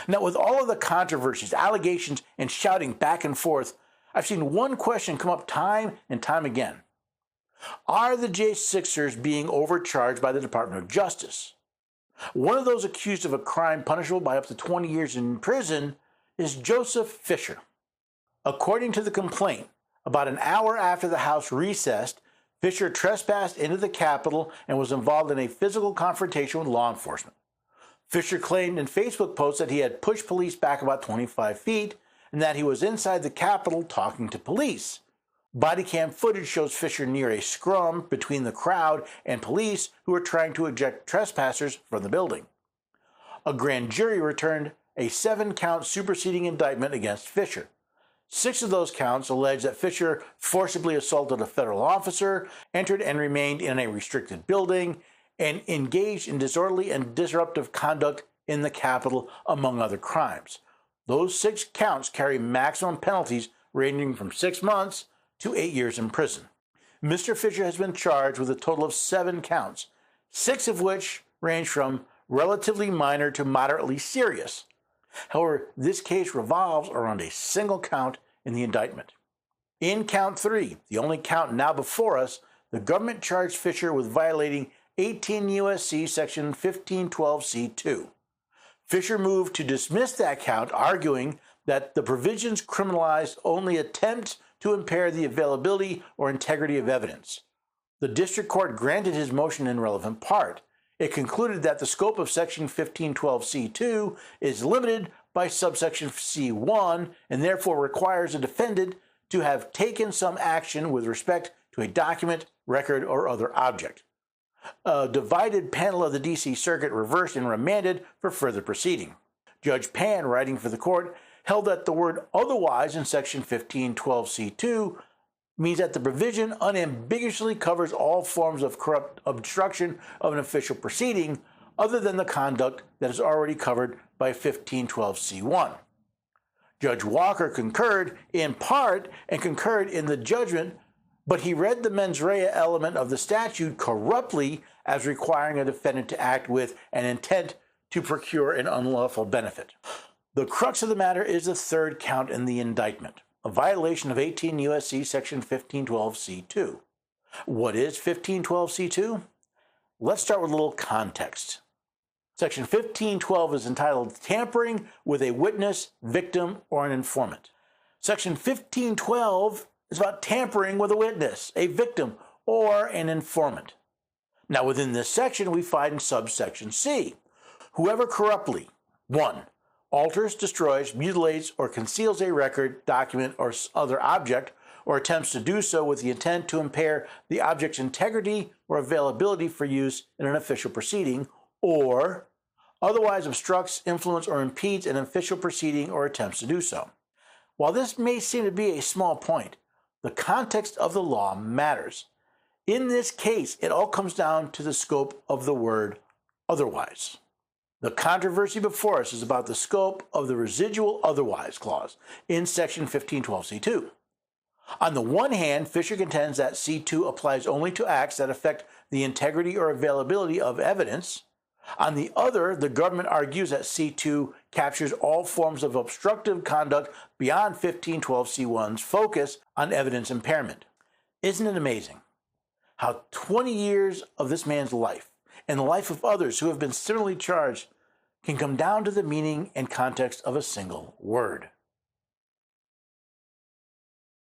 Now, with all of the controversies, allegations, and shouting back and forth, I've seen one question come up time and time again. Are the J6ers being overcharged by the Department of Justice? One of those accused of a crime punishable by up to 20 years in prison is Joseph Fisher. According to the complaint, about an hour after the House recessed, Fisher trespassed into the Capitol and was involved in a physical confrontation with law enforcement. Fisher claimed in Facebook posts that he had pushed police back about 25 feet and that he was inside the Capitol talking to police. Body cam footage shows Fisher near a scrum between the crowd and police who were trying to eject trespassers from the building. A grand jury returned a 7-count superseding indictment against Fisher. 6 of those counts allege that Fisher forcibly assaulted a federal officer, entered and remained in a restricted building, and engaged in disorderly and disruptive conduct in the Capitol, among other crimes. Those 6 counts carry maximum penalties ranging from 6 months to 8 years in prison. Mr. Fisher has been charged with a total of 7 counts, 6 of which range from relatively minor to moderately serious. However, this case revolves around a single count in the indictment. In count 3, the only count now before us, the government charged Fisher with violating 18 U.S.C. section 1512c2. Fisher moved to dismiss that count, arguing that the provisions criminalized only attempts to impair the availability or integrity of evidence. The district court granted his motion in relevant part. It concluded that the scope of section 1512c2 is limited by subsection c1 and therefore requires a defendant to have taken some action with respect to a document, record, or other object. A divided panel of the D.C. Circuit reversed and remanded for further proceeding. Judge Pan, writing for the court, held that the word otherwise in section 1512c2 means that the provision unambiguously covers all forms of corrupt obstruction of an official proceeding other than the conduct that is already covered by 1512c1. Judge Walker concurred in part and concurred in the judgment, but he read the mens rea element of the statute corruptly as requiring a defendant to act with an intent to procure an unlawful benefit. The crux of the matter is the 3rd count in the indictment, a violation of 18 U.S.C. section 1512c2. What is 1512c2? Let's start with a little context. Section 1512 is entitled Tampering with a Witness, Victim, or an Informant. Section 1512 is about tampering with a witness, a victim, or an informant. Now, within this section, we find subsection C. Whoever corruptly, 1. alters, destroys, mutilates, or conceals a record, document, or other object, or attempts to do so with the intent to impair the object's integrity or availability for use in an official proceeding, or otherwise obstructs, influences, or impedes an official proceeding or attempts to do so. While this may seem to be a small point, the context of the law matters. In this case, it all comes down to the scope of the word otherwise. The controversy before us is about the scope of the residual otherwise clause in section 1512c2. On the one hand, Fisher contends that C2 applies only to acts that affect the integrity or availability of evidence. On the other, the government argues that C2 captures all forms of obstructive conduct beyond 1512c1's focus on evidence impairment. Isn't it amazing how 20 years of this man's life and the life of others who have been similarly charged can come down to the meaning and context of a single word?